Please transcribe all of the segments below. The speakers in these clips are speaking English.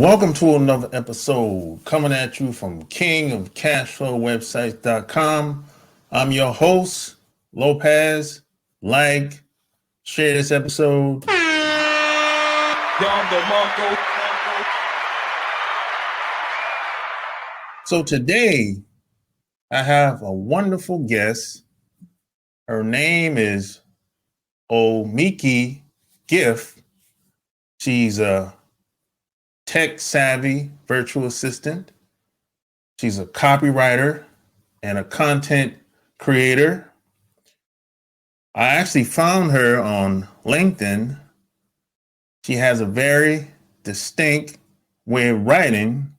Welcome to another episode coming at you from kingofcashflowwebsites.com. I'm your host, Lopez. Like, share this episode. So today, I have a wonderful guest. Her name is Omeke Gift. She's a tech-savvy virtual assistant. She's a copywriter and a content creator. I actually found her on LinkedIn. She has a very distinct way of writing.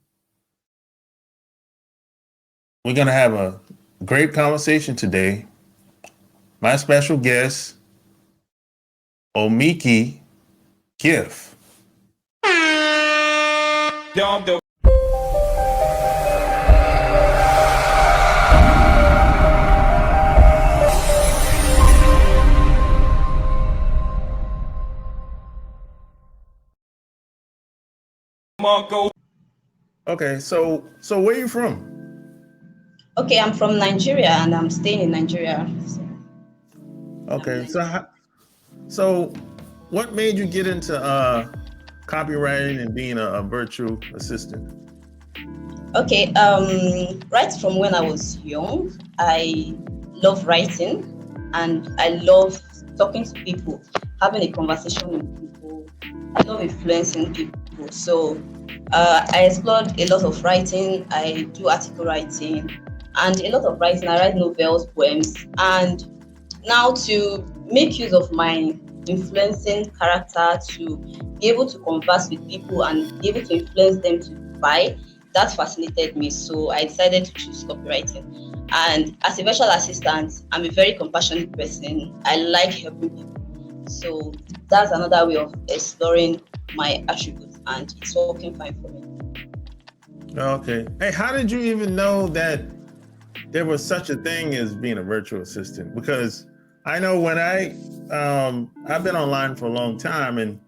We're going to have a great conversation today. My special guest, Omeke Gift. Okay, so where are you from? Okay, I'm from Nigeria and I'm staying in Nigeria. Okay, so what made you get into copywriting and being a virtual assistant? Okay, right from when I was young, I love writing and I love talking to people, having a conversation with people. I love influencing people. So I explored a lot of writing. I do article writing and a lot of writing. I write novels, poems, and now to make use of my influencing character to be able to converse with people and be able to influence them to buy, that fascinated me. So I decided to choose copywriting. And as a virtual assistant, I'm a very compassionate person. I like helping people. So that's another way of exploring my attributes, and it's working fine for me. Okay. Hey, how did you even know that there was such a thing as being a virtual assistant? Because I know when I've been online for a long time and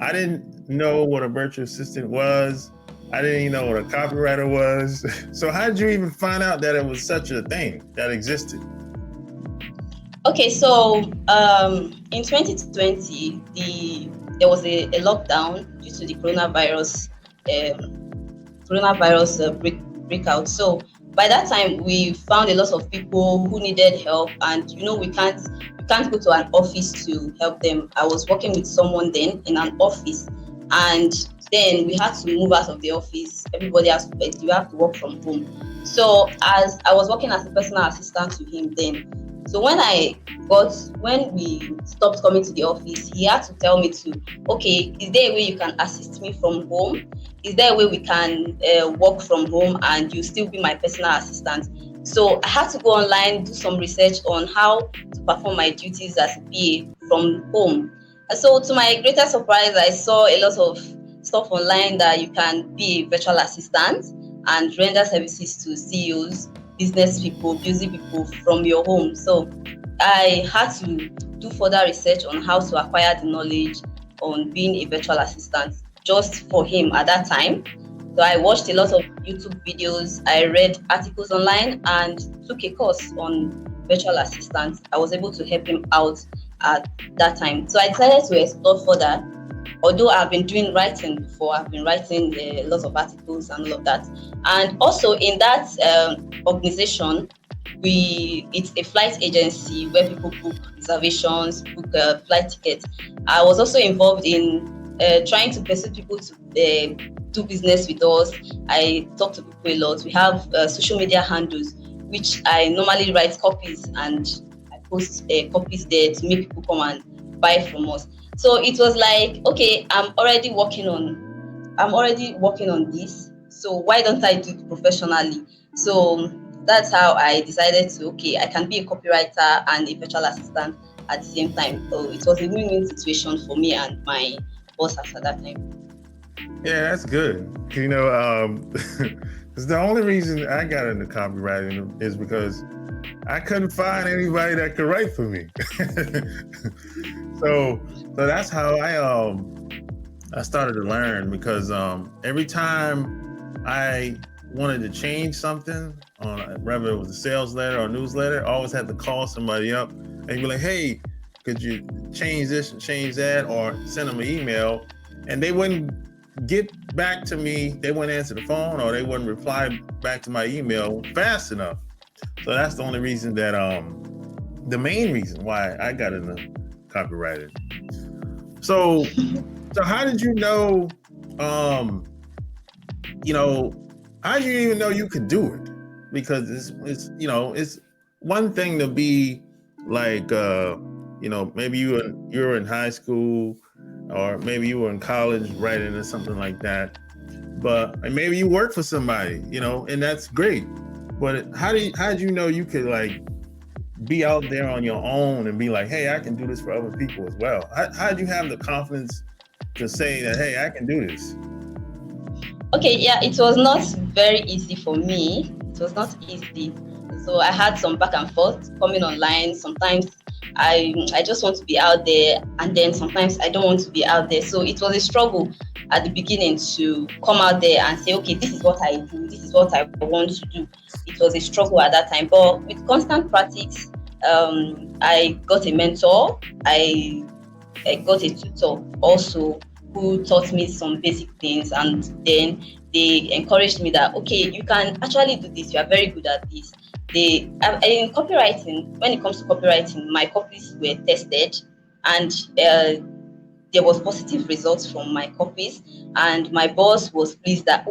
I didn't know what a virtual assistant was. I didn't even know what a copywriter was. So how did you even find out that it was such a thing that existed? Okay, so in 2020, there was a lockdown due to the coronavirus breakout. So by that time, we found a lot of people who needed help, and we can't go to an office to help them. I was working with someone then in an office, and then we had to move out of the office. Everybody has you have to work from home. So as I was working as a personal assistant to him then. So when we stopped coming to the office, he had to tell me okay, is there a way you can assist me from home? Is there a way we can work from home and you still be my personal assistant? So I had to go online, do some research on how to perform my duties as a PA from home. And so to my greatest surprise, I saw a lot of stuff online that you can be a virtual assistant and render services to CEOs, business people, busy people from your home. So I had to do further research on how to acquire the knowledge on being a virtual assistant just for him at that time. So I watched a lot of YouTube videos, I read articles online and took a course on virtual assistants. I was able to help him out at that time. So I decided to explore further. Although I've been doing writing before, I've been writing a lot of articles and all of that. And also in that organization, it's a flight agency where people book reservations, book flight tickets. I was also involved in trying to persuade people to do business with us. I talk to people a lot. We have social media handles, which I normally write copies and I post copies there to make people come and buy from us. So it was like, okay, I'm already working on this. So why don't I do it professionally? So that's how I decided I can be a copywriter and a virtual assistant at the same time. So it was a win-win situation for me and my boss at that time. Yeah, that's good. Because the only reason I got into copywriting is because I couldn't find anybody that could write for me. So that's how I started to learn because every time I wanted to change something on whether it was a sales letter or newsletter, I always had to call somebody up and be like, "Hey, could you change this and change that?" or send them an email, and they wouldn't get back to me. They wouldn't answer the phone or they wouldn't reply back to my email fast enough. So that's the only reason that the main reason why I got into copywriting. So how did you know um you know how did you even know you could do it? Because it's it's one thing to be like maybe you're in high school or maybe you were in college writing or something like that, but and maybe you work for somebody, and that's great. But how did you know you could like be out there on your own and be like, hey, I can do this for other people as well? How did you have the confidence to say that, hey, I can do this? Okay, yeah, it was not very easy for me. It was not easy. So I had some back and forth coming online. Sometimes I just want to be out there, and then sometimes I don't want to be out there. So it was a struggle at the beginning to come out there and say, okay, this is what I do, this is what I want to do. It was a struggle at that time. But with constant practice, I got a mentor. I got a tutor also who taught me some basic things, and then they encouraged me that okay, you can actually do this, you are very good at this. They in copywriting, when it comes to copywriting, my copies were tested, and there was positive results from my copies, and my boss was pleased that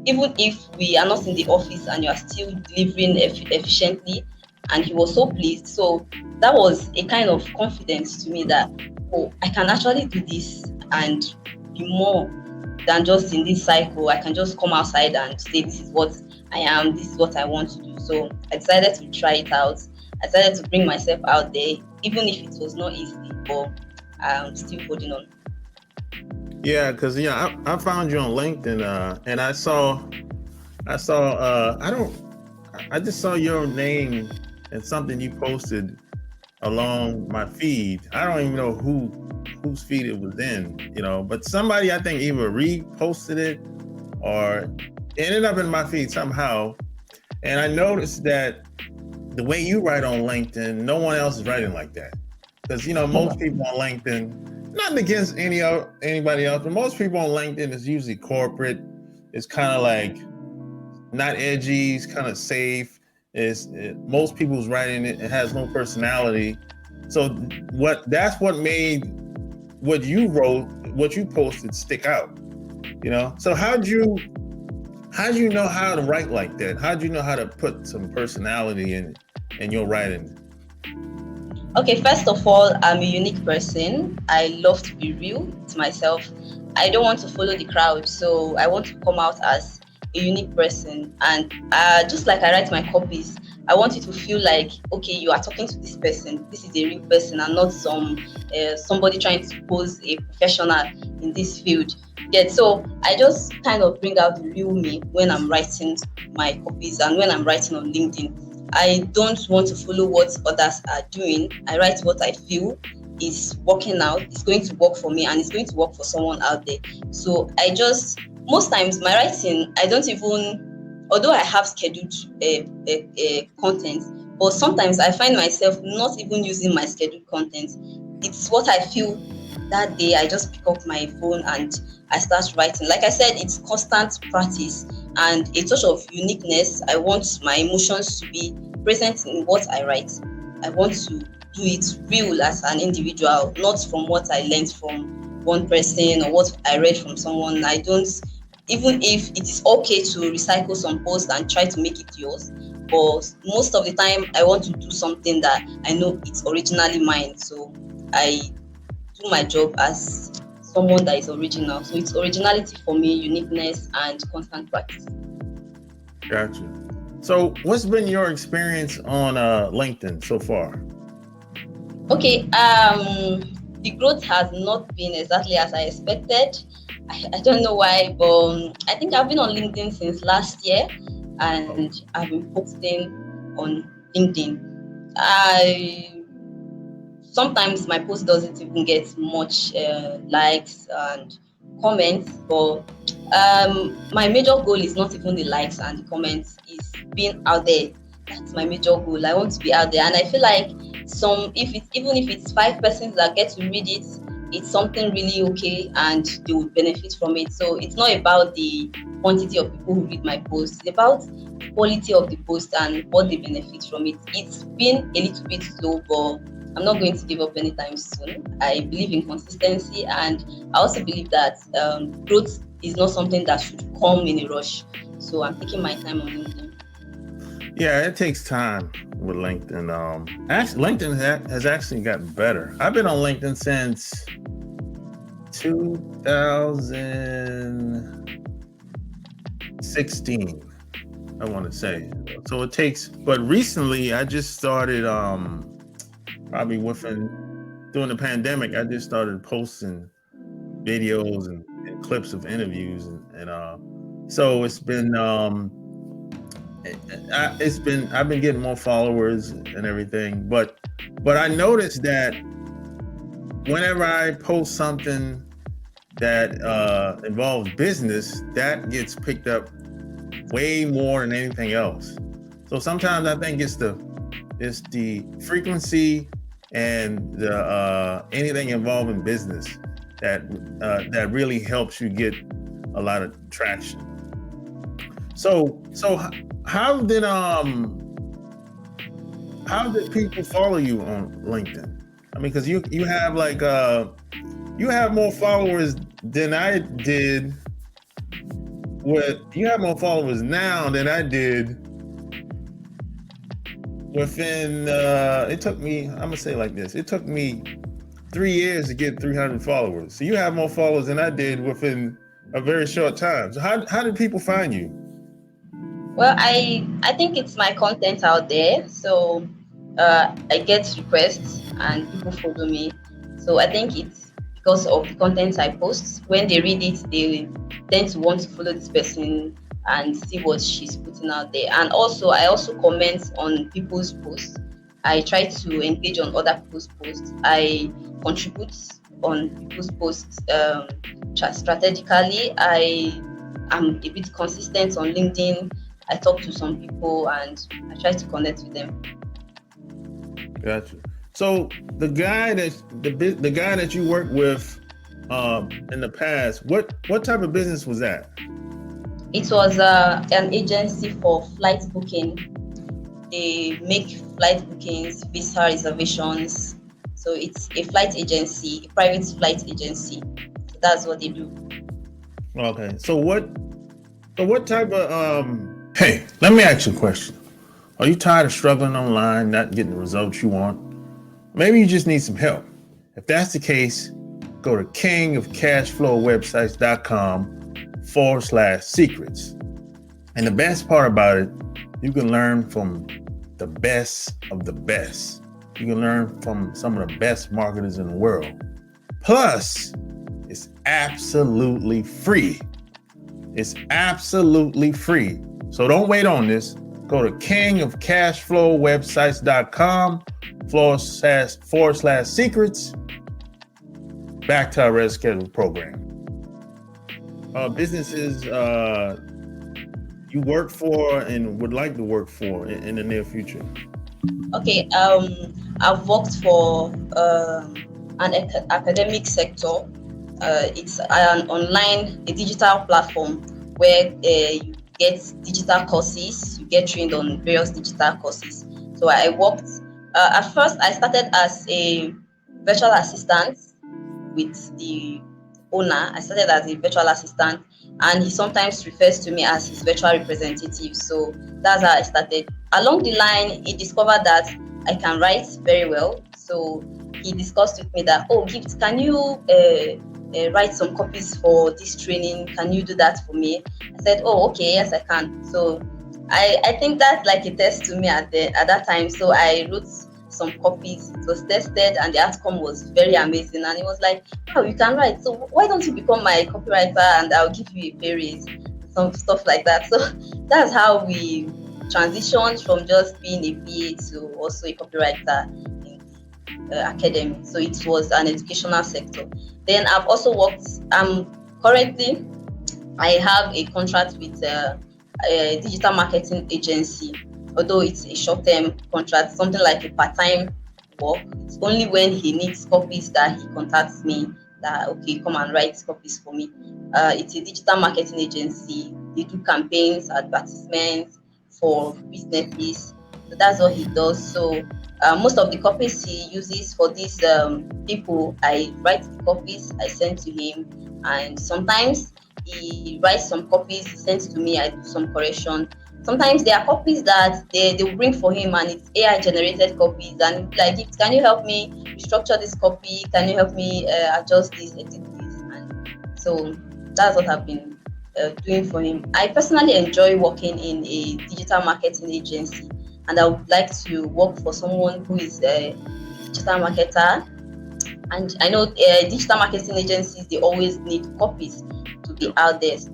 even if we are not in the office and you are still delivering efficiently, and he was so pleased. So that was a kind of confidence to me that I can actually do this and be more than just in this cycle. I can just come outside and say this is what I am, this is what I want to do. So I decided to try it out. I decided to bring myself out there, even if it was not easy, but I'm still holding on. Yeah, because I found you on LinkedIn, and I just saw your name and something you posted along my feed. I don't even know whose feed it was in, but somebody I think either reposted it or it ended up in my feed somehow. And I noticed that the way you write on LinkedIn, no one else is writing like that. Because most people on LinkedIn, nothing against anybody else, but most people on LinkedIn is usually corporate. It's kind of like not edgy, it's kind of safe. Most people's writing it has no personality. So that's what made what you wrote, what you posted stick out. So how'd you know how to write like that? How'd you know how to put some personality in your writing? Okay, first of all, I'm a unique person. I love to be real to myself. I don't want to follow the crowd, so I want to come out as a unique person. And just like I write my copies, I want you to feel like, okay, you are talking to this person. This is a real person and not somebody trying to pose a professional in this field. Yeah, so I just kind of bring out the real me when I'm writing my copies and when I'm writing on LinkedIn. I don't want to follow what others are doing. I write what I feel is working out, it's going to work for me, and it's going to work for someone out there. So most times my writing, I don't even, although I have scheduled content, but sometimes I find myself not even using my scheduled content. It's what I feel that day. I just pick up my phone and I start writing. Like I said, it's constant practice and a touch of uniqueness. I want my emotions to be present in what I write. I want to do it real as an individual, not from what I learned from one person or what I read from someone. I don't, even if it is okay to recycle some posts and try to make it yours, but most of the time I want to do something that I know it's originally mine. So I do my job as someone that is original. So it's originality for me, uniqueness, and constant practice. Gotcha. So what's been your experience on LinkedIn so far? Okay, the growth has not been exactly as I expected. I don't know why, but I think I've been on LinkedIn since last year, and I've been posting on LinkedIn. Sometimes my post doesn't even get much likes, and comments, but my major goal is not even the likes and the comments, is being out there. That's my major goal. I want to be out there, and I feel like even if it's 5 persons that get to read it, it's something really okay, and they would benefit from it. So it's not about the quantity of people who read my post, it's about the quality of the post and what they benefit from it. It's been a little bit slow, but I'm not going to give up anytime soon. I believe in consistency, and I also believe that growth is not something that should come in a rush. So I'm taking my time on LinkedIn. Yeah, it takes time with LinkedIn. Actually, LinkedIn has actually gotten better. I've been on LinkedIn since 2016, I want to say. So it takes, but recently I just started, probably during the pandemic, I just started posting videos and clips of interviews, and so it's been, I've been getting more followers and everything, but I noticed that whenever I post something that involves business, that gets picked up way more than anything else. So sometimes I think it's the frequency and the anything involving business that really helps you get a lot of traction. So how did people follow you on LinkedIn? I mean, because you have like you have more followers than I did. You have more followers now than I did within. It took me. I'm gonna say it like this. It took me 3 years to get 300 followers. So you have more followers than I did within a very short time. So how did people find you? Well, I think it's my content out there. So I get requests and people follow me. So I think it's because of the content I post. When they read it, they tend to want to follow this person and see what she's putting out there. And also, I also comment on people's posts. I try to engage on other people's posts. I contribute on people's posts strategically. I am a bit consistent on LinkedIn. I talk to some people and I try to connect with them. Gotcha. So the guy that you worked with in the past, what type of business was that? It was an agency for flight booking. They make flight bookings, visa reservations. So it's a flight agency, a private flight agency. So that's what they do. Okay. So what type of hey, let me ask you a question. Are you tired of struggling online, not getting the results you want? Maybe you just need some help. If that's the case, go to kingofcashflowwebsites.com/secrets. And the best part about it, you can learn from the best of the best. You can learn from some of the best marketers in the world. Plus, it's absolutely free. It's absolutely free. So don't wait on this. Go to kingofcashflowwebsites.com/secrets. Back to our red schedule program. Businesses you work for and would like to work for in the near future. Okay, I've worked for an academic sector. It's a digital platform where you get digital courses, you get trained on various digital courses. So I worked, at first I started as a virtual assistant with the owner. I started as a virtual assistant and he sometimes refers to me as his virtual representative. So that's how I started. Along the line, he discovered that I can write very well. So he discussed with me that, Gift, can you write some copies for this training? Can you do that for me? I said, okay, yes, I can. So I think that's like a test to me at that time. So I wrote some copies. It was tested and the outcome was very amazing. And it was like, wow, you can write. So why don't you become my copywriter and I'll give you a pay raise, some stuff like that. So that's how we transitioned from just being a VA to also a copywriter in the academy. So it was an educational sector. Then I've also worked, I'm Currently, I have a contract with a digital marketing agency. Although it's a short-term contract, something like a part-time work. It's only when he needs copies that he contacts me that, okay, come and write copies for me. It's a digital marketing agency. They do campaigns, advertisements for businesses. So that's what he does. So most of the copies he uses for these people, I write the copies, I send to him, and sometimes he writes some copies, he sends to me, I do some correction. Sometimes there are copies that they will bring for him and it's AI generated copies, and like, can you help me restructure this copy? Can you help me adjust this, edit this? And so that's what I've been doing for him. I personally enjoy working in a digital marketing agency, and I would like to work for someone who is a digital marketer. And I know digital marketing agencies, they always need copies to be out there. So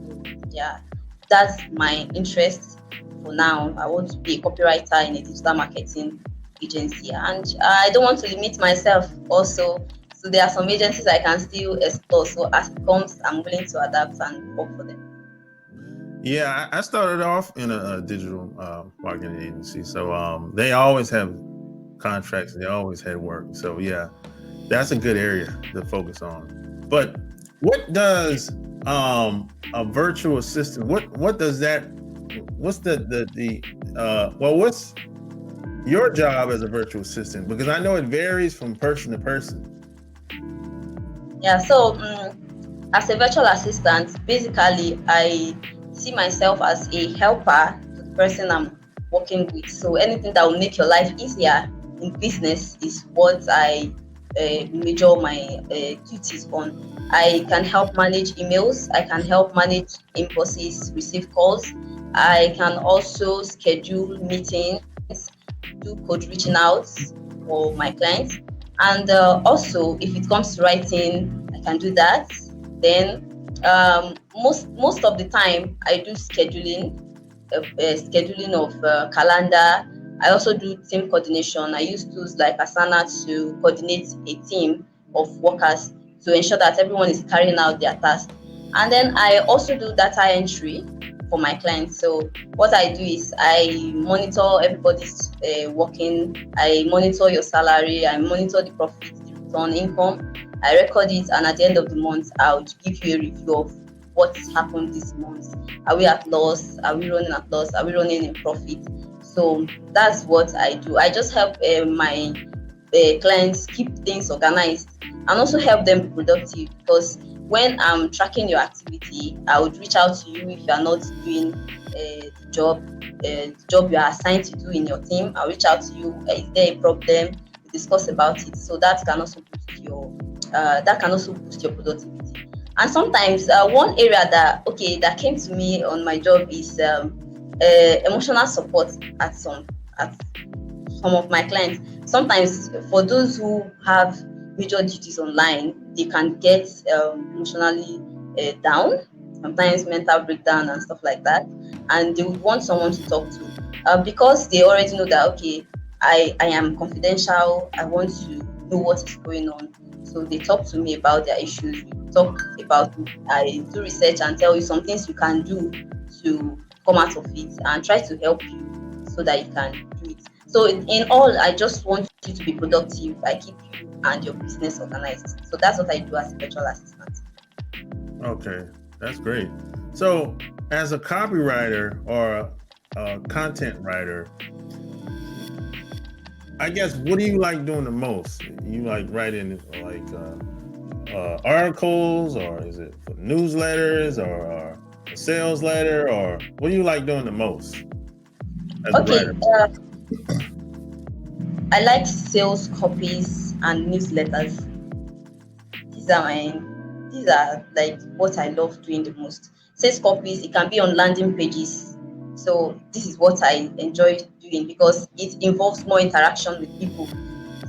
yeah, that's my interest for now. I want to be a copywriter in a digital marketing agency, and I don't want to limit myself also. So there are some agencies I can still explore. So as it comes, I'm willing to adapt and work for them. Yeah, I started off in a digital marketing agency, so they always have contracts. They always had work. So yeah, that's a good area to focus on. But what does a virtual assistant? What does that? What's what's your job as a virtual assistant? Because I know it varies from person to person. Yeah. So as a virtual assistant, basically I see myself as a helper to the person I'm working with. So anything that will make your life easier in business is what I major my duties on. I can help manage emails. I can help manage invoices, receive calls. I can also schedule meetings, do code reaching out for my clients. And also, if it comes to writing, I can do that. Then most of the time I do scheduling of calendar. I also do team coordination. I use tools like Asana to coordinate a team of workers to ensure that everyone is carrying out their tasks. And then I also do data entry for my clients. So what I do is I monitor everybody's working. I monitor your salary. I monitor the profit, the return income. I record it, and at the end of the month, I'll give you a review of what's happened this month. Are we at loss? Are we running at loss? Are we running in profit? So that's what I do. I just help my clients keep things organized and also help them be productive, because when I'm tracking your activity, I would reach out to you if you are not doing the job you are assigned to do in your team. I'll reach out to you. Is there a problem? We discuss about it. So that can also boost your productivity. And sometimes one area that came to me on my job is emotional support at some of my clients. Sometimes for those who have major duties online, they can get emotionally down, sometimes mental breakdown and stuff like that, and they would want someone to talk to because they already know that, okay, I am confidential. I want to know what is going on. So they talk to me about their issues. We talk about it. I do research and tell you some things you can do to come out of it and try to help you so that you can do it. So in all, I just want you to be productive. I keep you and your business organized. So that's what I do as a virtual assistant. Okay, that's great. So as a copywriter or a content writer, I guess, what do you like doing the most? You like writing like articles, or is it for newsletters, or a sales letter, or what do you like doing the most as a writer? I like sales copies and newsletters. These are like what I love doing the most. Sales copies, it can be on landing pages. So this is what I enjoy doing because it involves more interaction with people.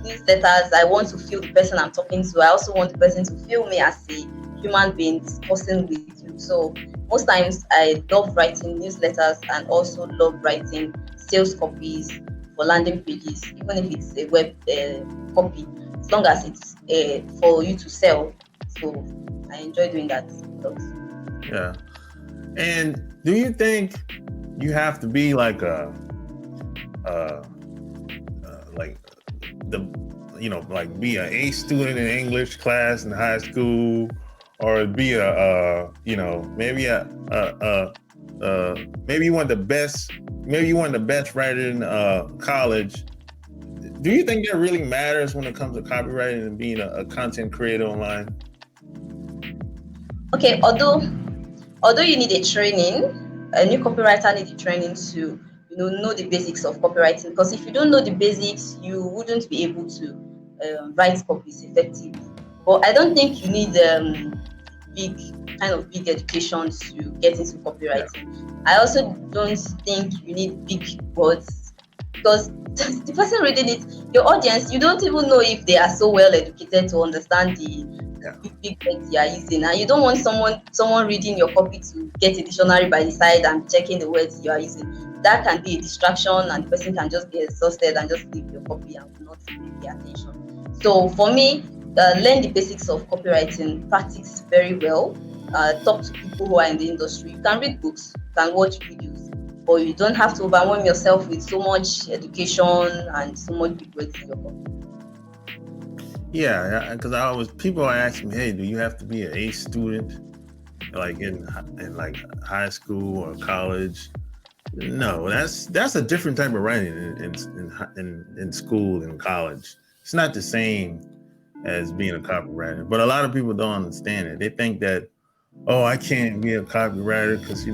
Newsletters, I want to feel the person I'm talking to. I also want the person to feel me as a human being discussing with you. So most times I love writing newsletters and also love writing sales copies for landing pages, even if it's a web copy, as long as it's for you to sell. So I enjoy doing that a lot. Yeah. And do you think you have to be like uh like the like be an A student in English class in high school, or be maybe maybe you want the best writer in college? Do you think that really matters when it comes to copywriting and being a content creator online? Okay, although you need a training, a new copywriter needs a training to know the basics of copywriting, because if you don't know the basics, you wouldn't be able to write copies effectively. But I don't think you need big big education to get into copywriting. I also don't think you need big words, because the person reading it, your audience, you don't even know if they are so well educated to understand the big words you are using, and you don't want someone reading your copy to get a dictionary by the side and checking the words you are using. That can be a distraction, and the person can just be exhausted and just leave your copy and will not really pay attention. So for me, learn the basics of copywriting, practice very well, talk to people who are in the industry. You can read books, you can watch videos, but you don't have to overwhelm yourself with so much education and so much big words in your copy. Yeah, because people are asking me, hey, do you have to be an A student like in like high school or college? No, that's a different type of writing in school and college. It's not the same as being a copywriter, but a lot of people don't understand it. They think that, oh, I can't be a copywriter because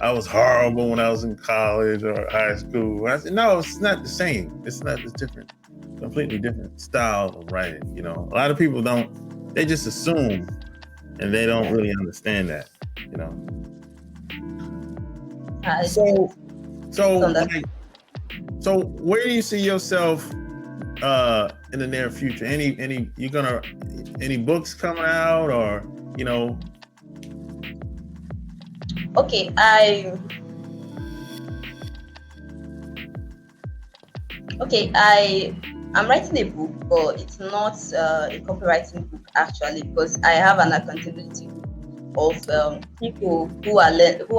I was horrible when I was in college or high school. I said, no, it's not the same. It's different, completely different style of writing. A lot of people they just assume, and they don't really understand that. So where do you see yourself in the near future? Any books coming out, or Okay, I'm writing a book, but it's not a copywriting book actually, because I have an accountability group of people who are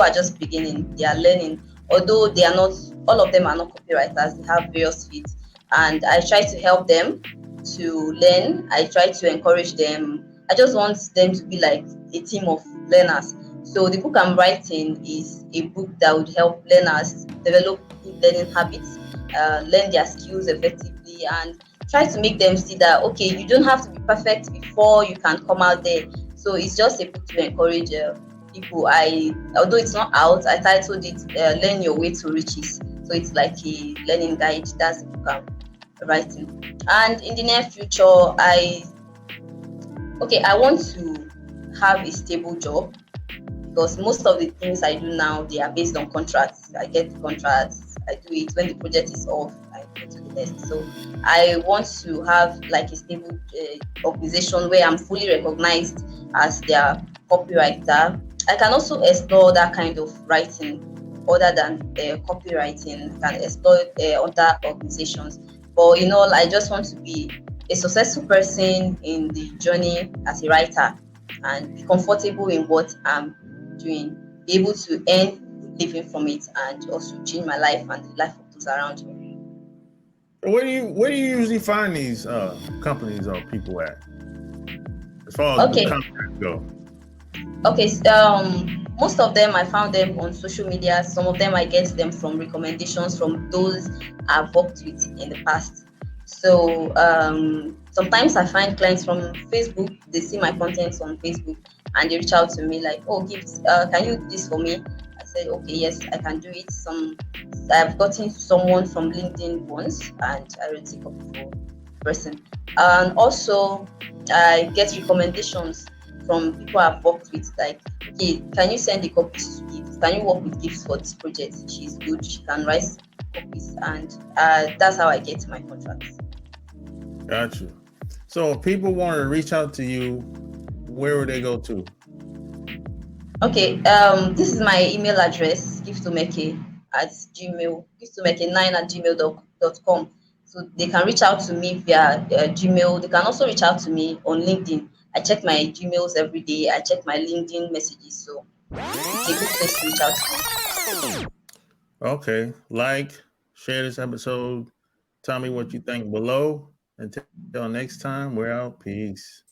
just beginning. They are learning, although they are not. All of them are not copywriters. They have various fields, and I try to help them to learn. I try to encourage them. I just want them to be like a team of learners. So the book I'm writing is a book that would help learners develop good learning habits, learn their skills effectively, and try to make them see that, okay, you don't have to be perfect before you can come out there. So it's just a book to encourage people. Although it's not out, I titled it Learn Your Way to Riches. So it's like a learning guide. That's the book I'm writing. And in the near future, I want to have a stable job, because most of the things I do now, they are based on contracts. I get the contracts, I do it. When the project is off, I go to the next. So I want to have like a stable organization where I'm fully recognized as their copywriter. I can also explore that kind of writing other than copywriting. I can explore other organizations. But I just want to be a successful person in the journey as a writer, and be comfortable in what I'm doing, be able to earn living from it, and also change my life and the life of those around me. Where do you usually find these companies or people at, as far as the contracts go? Okay, most of them I found them on social media. Some of them I get them from recommendations from those I've worked with in the past. So sometimes I find clients from Facebook. They see my contents on Facebook and they reach out to me like, oh, Gift, can you do this for me? I said, okay, yes, I can do it. I've gotten someone from LinkedIn once, and I already take up for the person. And also, I get recommendations from people I've worked with, like, okay, can you send the copies to Gift? Can you work with Gift for this project? She's good. She can write copies, and that's how I get my contracts. Got you. So if people want to reach out to you, where would they go to? Okay, this is my email address, giftomeke at gmail, giftomeke9@gmail.com. So they can reach out to me via Gmail. They can also reach out to me on LinkedIn. I check my Gmails every day. I check my LinkedIn messages. So it's a good place to reach out to me. Okay. Like, share this episode. Tell me what you think below. Until next time, we're out. Peace.